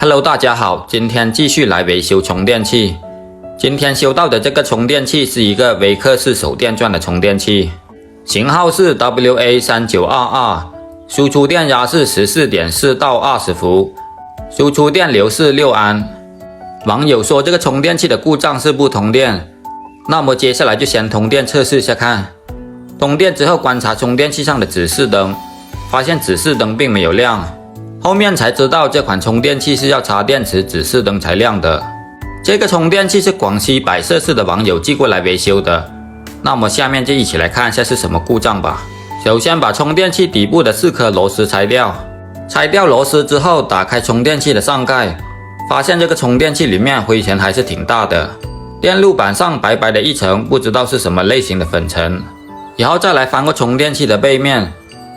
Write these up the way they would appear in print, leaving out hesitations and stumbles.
Hello， 大家好，今天继续来维修充电器。今天修到的这个充电器是一个微克氏手电钻的充电器，型号是 WA3922， 输出电压是 14.4 到20伏，输出电流是6安。网友说这个充电器的故障是不通电，那么接下来就先通电测试一下看。通电之后观察充电器上的指示灯，发现指示灯并没有亮，后面才知道这款充电器是要插电池指示灯才亮的。这个充电器是广西百色市的网友寄过来维修的，那么下面就一起来看一下是什么故障吧。首先把充电器底部的4颗螺丝拆掉，拆掉螺丝之后打开充电器的上盖，发现这个充电器里面灰尘还是挺大的，电路板上白白的一层，不知道是什么类型的粉尘。然后再来翻过充电器的背面，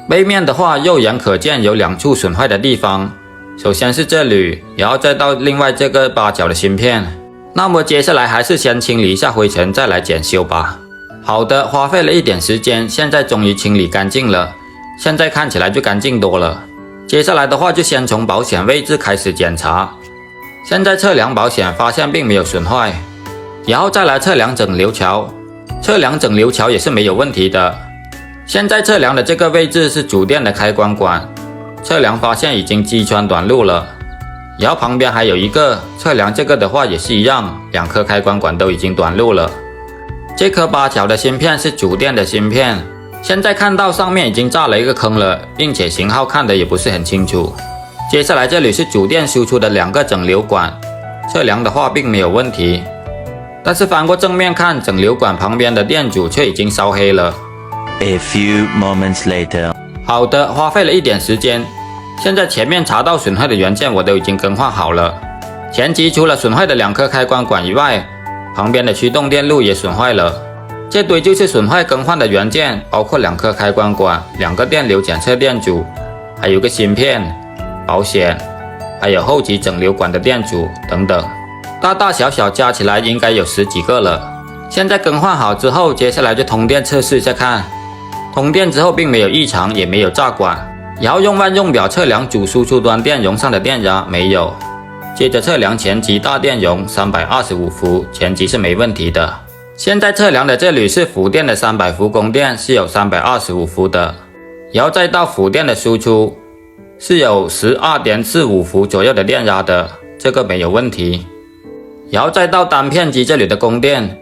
背面的话肉眼可见有2处损坏的地方，首先是这里，然后再到另外这个8角的芯片。那么接下来还是先清理一下灰尘再来检修吧。好的，花费了一点时间，现在终于清理干净了，现在看起来就干净多了。接下来的话就先从保险位置开始检查，现在测量保险发现并没有损坏，然后再来测量整流桥，测量整流桥也是没有问题的。现在测量的这个位置是主电的开关管，测量发现已经击穿短路了。然后旁边还有一个，测量这个的话也是一样，2颗开关管都已经短路了。这颗8角的芯片是主电的芯片，现在看到上面已经炸了一个坑了，并且型号看得也不是很清楚。接下来这里是主电输出的2个整流管，测量的话并没有问题，但是翻过正面看，整流管旁边的电阻却已经烧黑了。A few moments later， 好的，花费了一点时间，现在前面查到损坏的元件我都已经更换好了。前级除了损坏的2颗开关管以外，旁边的驱动电路也损坏了。这堆就是损坏更换的元件，包括2颗开关管、2个电流检测电阻，还有个芯片、保险，还有后级整流管的电阻等等，大大小小加起来应该有10几个了。现在更换好之后，接下来就通电测试一下看。通电之后并没有异常，也没有炸管，然后用万用表测量主输出端电容上的电压，没有。接着测量前级大电容325伏，前级是没问题的。现在测量的这里是辅电的300伏供电，是有325伏的，然后再到辅电的输出是有 12.45 伏左右的电压的，这个没有问题。然后再到单片机这里的供电，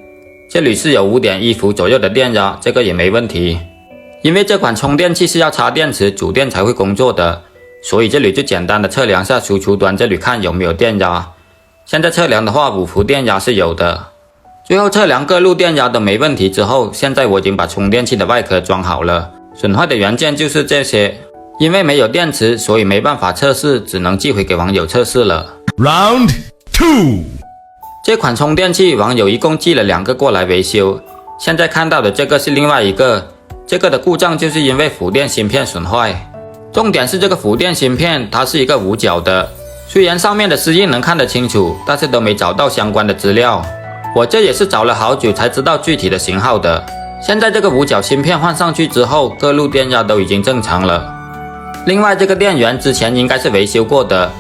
这里是有 5.1 伏左右的电压，这个也没问题。因为这款充电器是要插电池主电才会工作的，所以这里就简单的测量下输出端这里看有没有电压。现在测量的话5伏电压是有的。最后测量各路电压都没问题之后，现在我已经把充电器的外壳装好了，损坏的元件就是这些。因为没有电池，所以没办法测试，只能寄回给网友测试了。Round 2， 这款充电器网友一共寄了2个过来维修，现在看到的这个是另外一个，这个的故障就是因为辅电芯片损坏。重点是这个辅电芯片它是一个5角的，虽然上面的丝印能看得清楚，但是都没找到相关的资料，我这也是找了好久才知道具体的型号的。现在这个5角芯片换上去之后，各路电压都已经正常了。另外这个电源之前应该是维修过的，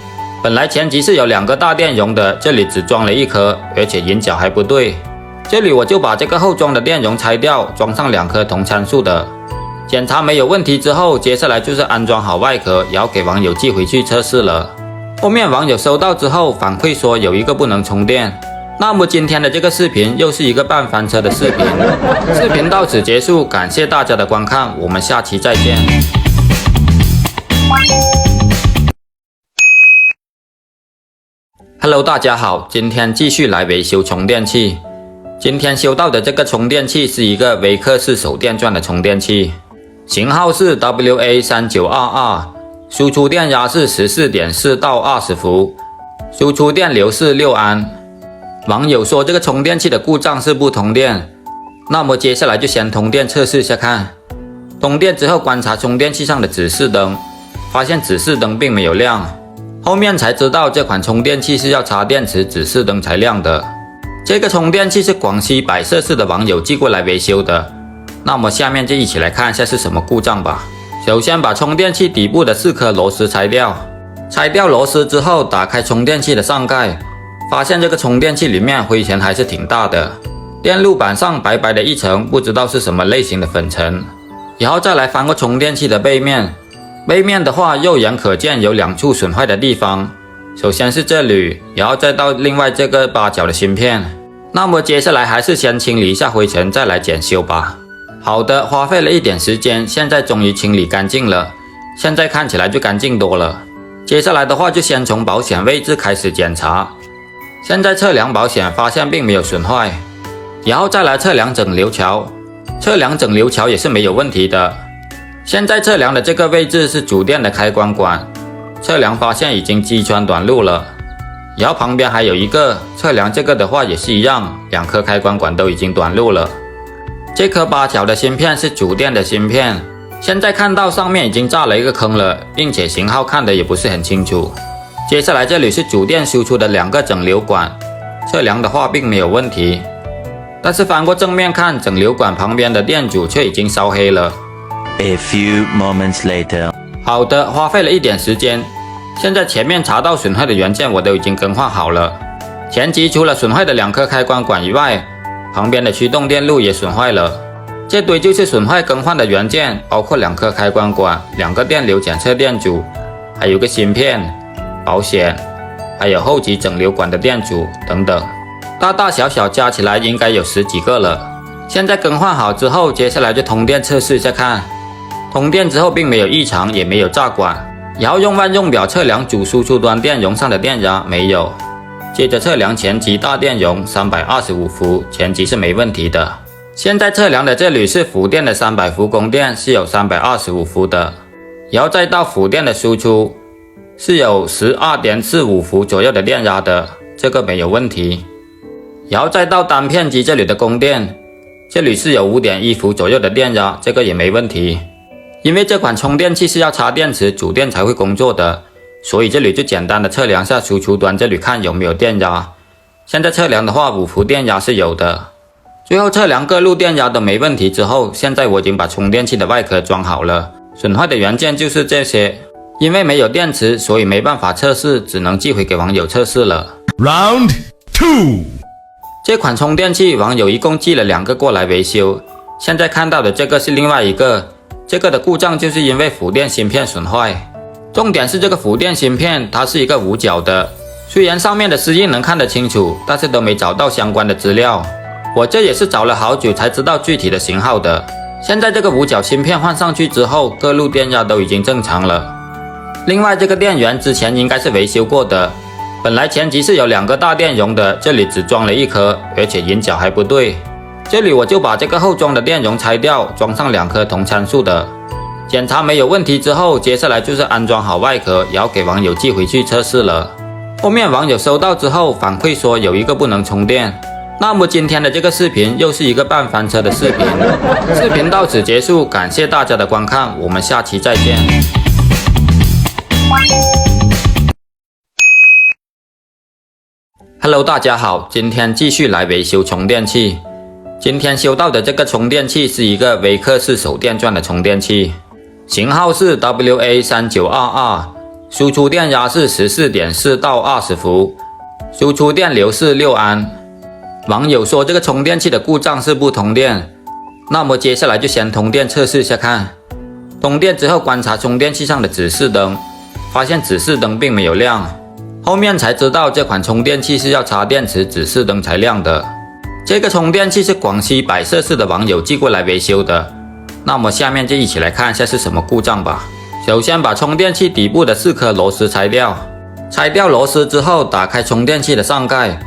本来前级是有2个大电容的，这里只装了1颗，而且引脚还不对。这里我就把这个后装的电容拆掉，装上2颗同参数的。检查没有问题之后，接下来就是安装好外壳，然后给网友寄回去测试了。后面网友收到之后反馈说有一个不能充电。那么今天的这个视频又是一个半翻车的视频。视频到此结束，感谢大家的观看，我们下期再见。Hello， 大家好，今天继续来维修充电器。今天修到的这个充电器是一个微克氏手电钻的充电器，型号是 WA3922， 输出电压是 14.4 到20伏，输出电流是6安。网友说这个充电器的故障是不通电，那么接下来就先通电测试一下看。通电之后观察充电器上的指示灯，发现指示灯并没有亮，后面才知道这款充电器是要插电池指示灯才亮的。这个充电器是广西百色市的网友寄过来维修的，那么下面就一起来看一下是什么故障吧。首先把充电器底部的4颗螺丝拆掉，拆掉螺丝之后，打开充电器的上盖，发现这个充电器里面灰尘还是挺大的，电路板上白白的一层，不知道是什么类型的粉尘。然后再来翻过充电器的背面，背面的话肉眼可见有2处损坏的地方，首先是这里，然后再到另外这个8角的芯片。那么接下来还是先清理一下灰尘，再来检修吧。好的，花费了一点时间，现在终于清理干净了，现在看起来就干净多了。接下来的话就先从保险位置开始检查，现在测量保险发现并没有损坏，然后再来测量整流桥，测量整流桥也是没有问题的。现在测量的这个位置是主电的开关管，测量发现已经击穿短路了。然后旁边还有一个，测量这个的话也是一样，2颗开关管都已经短路了。这颗8角的芯片是主电的芯片，现在看到上面已经炸了一个坑了，并且型号看得也不是很清楚。接下来这里是主电输出的2个整流管，测量的话并没有问题，但是翻过正面看，整流管旁边的电阻却已经烧黑了。A few moments later. 好的，花费了一点时间，现在前面查到损坏的元件我都已经更换好了。前级除了损坏的2颗开关管以外，旁边的驱动电路也损坏了。这堆就是损坏更换的元件，包括2颗开关管、2个电流检测电阻，还有个芯片、保险，还有后级整流管的电阻等等，大大小小加起来应该有10几个了。现在更换好之后，接下来就通电测试一下看。通电之后并没有异常，也没有炸管。然后用万用表测量主输出端电容上的电压，没有。接着测量前级大电容325伏，前级是没问题的。现在测量的这里是辅电的300伏供电，是有325伏的。然后再到辅电的输出，是有 12.45 伏左右的电压的，这个没有问题。然后再到单片机这里的供电，这里是有 5.1 伏左右的电压，这个也没问题。因为这款充电器是要插电池主电才会工作的，所以这里就简单的测量下输出端这里看有没有电压。现在测量的话5伏电压是有的。最后测量各路电压都没问题之后，现在我已经把充电器的外壳装好了，损坏的元件就是这些。因为没有电池，所以没办法测试，只能寄回给网友测试了。Round 2. 这款充电器网友一共寄了2个过来维修，现在看到的这个是另外一个，这个的故障就是因为辅电芯片损坏。重点是这个辅电芯片它是一个5角的，虽然上面的丝印能看得清楚，但是都没找到相关的资料。我这也是找了好久才知道具体的型号的。现在这个5角芯片换上去之后，各路电压都已经正常了。另外这个电源之前应该是维修过的，本来前级是有2个大电容的，这里只装了1颗，而且引脚还不对。这里我就把这个后装的电容拆掉，装上2颗同参数的。检查没有问题之后，接下来就是安装好外壳，然后给网友寄回去测试了。后面网友收到之后反馈说有一个不能充电。那么今天的这个视频又是一个半翻车的视频。视频到此结束，感谢大家的观看，我们下期再见。Hello， 大家好，今天继续来维修充电器。今天修到的这个充电器是一个微克氏手电钻的充电器，型号是 WA3922， 输出电压是 14.4 到20伏，输出电流是6安。网友说这个充电器的故障是不通电，那么接下来就先通电测试一下看。通电之后观察充电器上的指示灯，发现指示灯并没有亮，后面才知道这款充电器是要插电池指示灯才亮的。这个充电器是广西百色市的网友寄过来维修的，那么下面就一起来看一下是什么故障吧。首先把充电器底部的4颗螺丝拆掉，拆掉螺丝之后打开充电器的上盖，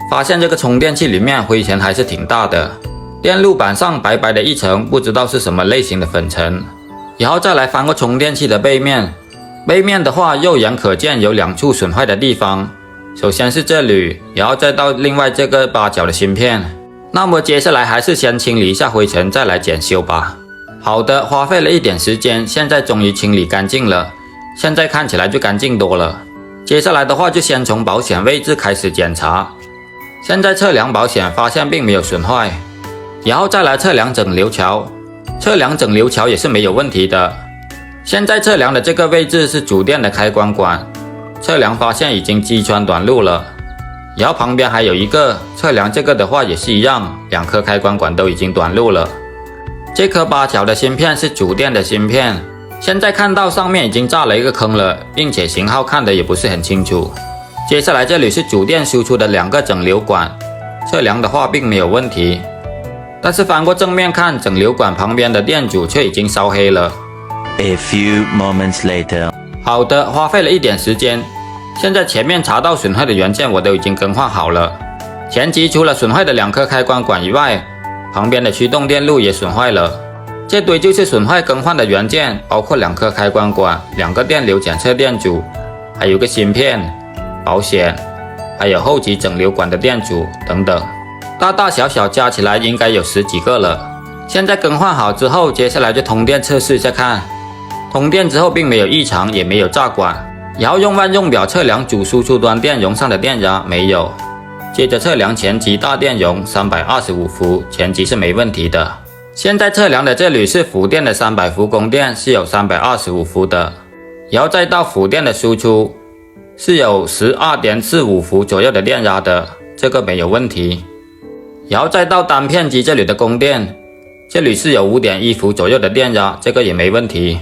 发现这个充电器里面灰尘还是挺大的，电路板上白白的一层，不知道是什么类型的粉尘。然后再来翻过充电器的背面，背面的话肉眼可见有2处损坏的地方，首先是这里，然后再到另外这个8角的芯片。那么接下来还是先清理一下灰尘，再来检修吧。好的，花费了一点时间，现在终于清理干净了，现在看起来就干净多了。接下来的话就先从保险位置开始检查，现在测量保险发现并没有损坏，然后再来测量整流桥，测量整流桥也是没有问题的。现在测量的这个位置是主电的开关管，测量发现已经击穿短路了。然后旁边还有一个测量，这个的话也是一样，2颗开关管都已经短路了。这颗8角的芯片是主电的芯片，现在看到上面已经炸了一个坑了，并且型号看的也不是很清楚。接下来这里是主电输出的2个整流管，测量的话并没有问题，但是翻过正面看，整流管旁边的电阻却已经烧黑了。A few moments later. 好的，花费了一点时间，现在前面查到损坏的元件我都已经更换好了。前级除了损坏的2颗开关管以外，旁边的驱动电路也损坏了。这堆就是损坏更换的元件，包括2颗开关管、2个电流检测电阻，还有个芯片、保险，还有后级整流管的电阻等等，大大小小加起来应该有10几个了。现在更换好之后，接下来就通电测试一下看。通电之后并没有异常，也没有炸管。然后用万用表测量主输出端电容上的电压，没有。接着测量前级大电容325伏，前级是没问题的。现在测量的这里是辅电的300伏供电，是有325伏的。然后再到辅电的输出，是有 12.45 伏左右的电压的，这个没有问题。然后再到单片机这里的供电，这里是有 5.1 伏左右的电压，这个也没问题。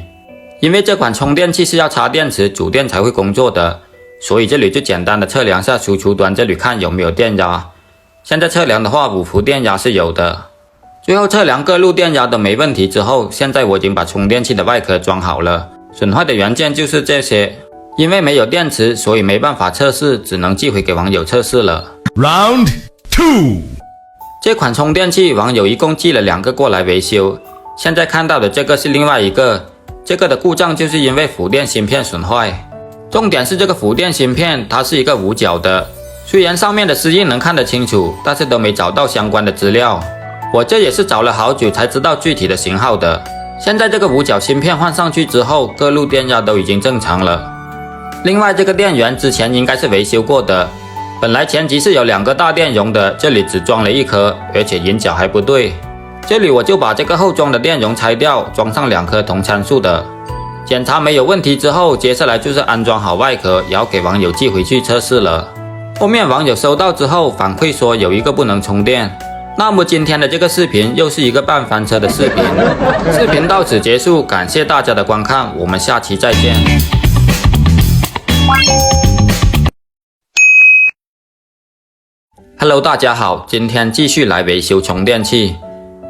因为这款充电器是要插电池主电才会工作的，所以这里就简单的测量下输出端这里看有没有电压。现在测量的话，5伏电压是有的。最后测量各路电压都没问题之后，现在我已经把充电器的外壳装好了。损坏的元件就是这些，因为没有电池，所以没办法测试，只能寄回给网友测试了。Round 2. 这款充电器网友一共寄了2个过来维修，现在看到的这个是另外一个。这个的故障就是因为辅电芯片损坏，重点是这个辅电芯片它是一个5角的，虽然上面的丝印能看得清楚，但是都没找到相关的资料。我这也是找了好久才知道具体的型号的。现在这个5角芯片换上去之后，各路电压都已经正常了。另外这个电源之前应该是维修过的，本来前级是有2个大电容的，这里只装了1颗，而且引脚还不对。这里我就把这个后装的电容拆掉，装上2颗同参数的。检查没有问题之后，接下来就是安装好外壳，然后给网友寄回去测试了。后面网友收到之后反馈说有一个不能充电。那么今天的这个视频又是一个半翻车的视频。视频到此结束，感谢大家的观看，我们下期再见。Hello， 大家好，今天继续来维修充电器。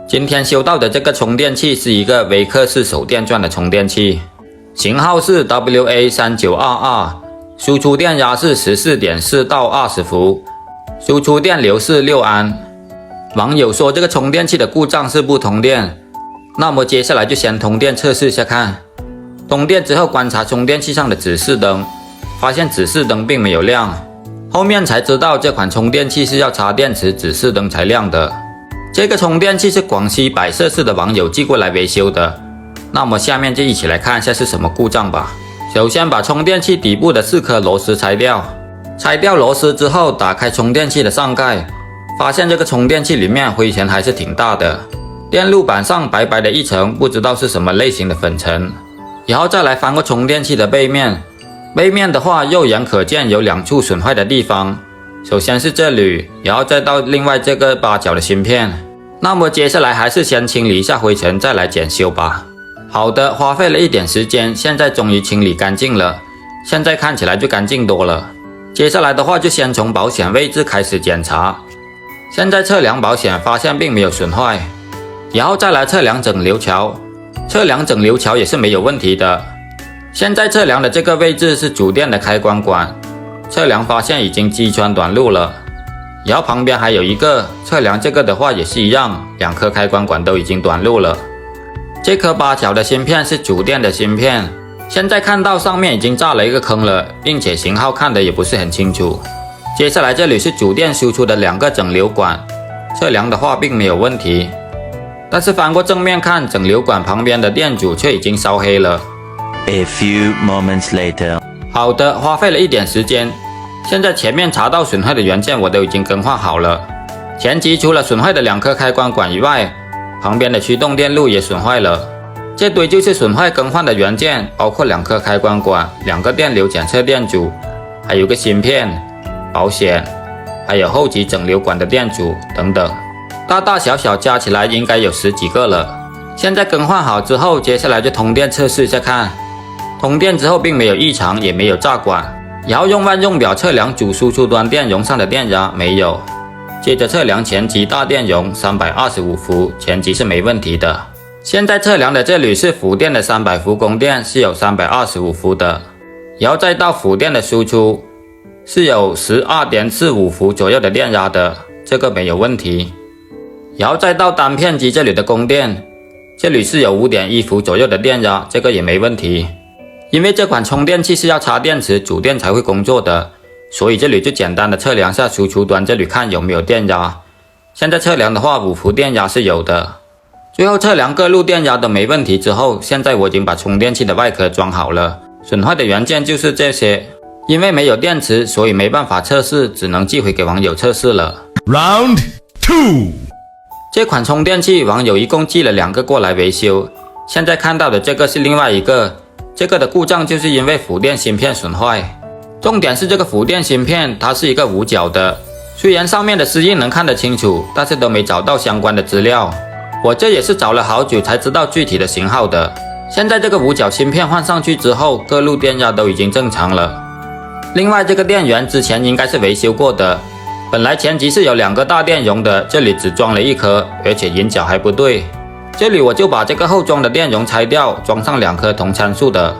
今天修到的这个充电器是一个微克氏手电钻的充电器，型号是 WA3922， 输出电压是 14.4 到20伏，输出电流是6安。网友说这个充电器的故障是不通电，那么接下来就先通电测试一下看。通电之后观察充电器上的指示灯，发现指示灯并没有亮，后面才知道这款充电器是要插电池指示灯才亮的。这个充电器是广西百色市的网友寄过来维修的，那么下面就一起来看一下是什么故障吧。首先把充电器底部的4颗螺丝拆掉，拆掉螺丝之后打开充电器的上盖，发现这个充电器里面灰尘还是挺大的，电路板上白白的一层，不知道是什么类型的粉尘。然后再来翻过充电器的背面，背面的话肉眼可见有2处损坏的地方，首先是这里，然后再到另外这个8角的芯片。那么接下来还是先清理一下灰尘，再来检修吧。好的，花费了一点时间，现在终于清理干净了，现在看起来就干净多了。接下来的话就先从保险位置开始检查，现在测量保险发现并没有损坏，然后再来测量整流桥，测量整流桥也是没有问题的。现在测量的这个位置是主电的开关管，测量发现已经击穿短路了。然后旁边还有一个，测量这个的话也是一样，2颗开关管都已经短路了。这颗8角的芯片是主电的芯片，现在看到上面已经炸了一个坑了，并且型号看的也不是很清楚。接下来这里是主电输出的2个整流管，测量的话并没有问题，但是翻过正面看，整流管旁边的电阻却已经烧黑了。A few moments later. 好的，花费了一点时间，现在前面查到损坏的元件我都已经更换好了。前级除了损坏的2颗开关管以外，旁边的驱动电路也损坏了。这堆就是损坏更换的元件，包括2颗开关管、2个电流检测电阻，还有个芯片、保险，还有后级整流管的电阻等等，大大小小加起来应该有10几个了。现在更换好之后，接下来就通电测试一下看。通电之后并没有异常，也没有炸管。然后用万用表测量主输出端电容上的电压，没有。接着测量前级大电容325伏，前级是没问题的。现在测量的这里是辅电的300伏供电，是有325伏的。然后再到辅电的输出，是有 12.45 伏左右的电压的，这个没有问题。然后再到单片机这里的供电，这里是有 5.1 伏左右的电压，这个也没问题。因为这款充电器是要插电池主电才会工作的，所以这里就简单的测量下输出端这里看有没有电压。现在测量的话，5伏电压是有的。最后测量各路电压都没问题之后，现在我已经把充电器的外壳装好了，损坏的元件就是这些。因为没有电池，所以没办法测试，只能寄回给网友测试了。Round 2. 这款充电器网友一共寄了2个过来维修，现在看到的这个是另外一个，这个的故障就是因为辅电芯片损坏。重点是这个辅电芯片它是一个五角的，虽然上面的丝印能看得清楚，但是都没找到相关的资料。我这也是找了好久才知道具体的型号的。现在这个五角芯片换上去之后，各路电压都已经正常了。另外这个电源之前应该是维修过的，本来前级是有2个大电容的，这里只装了1颗，而且引脚还不对。这里我就把这个后装的电容拆掉，装上2颗同参数的。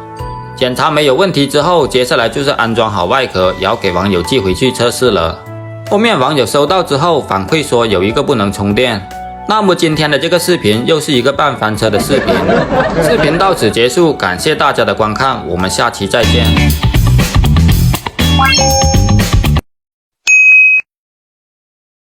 检查没有问题之后，接下来就是安装好外壳，然后给网友寄回去测试了。后面网友收到之后反馈说有一个不能充电。那么今天的这个视频又是一个半翻车的视频。视频到此结束，感谢大家的观看，我们下期再见。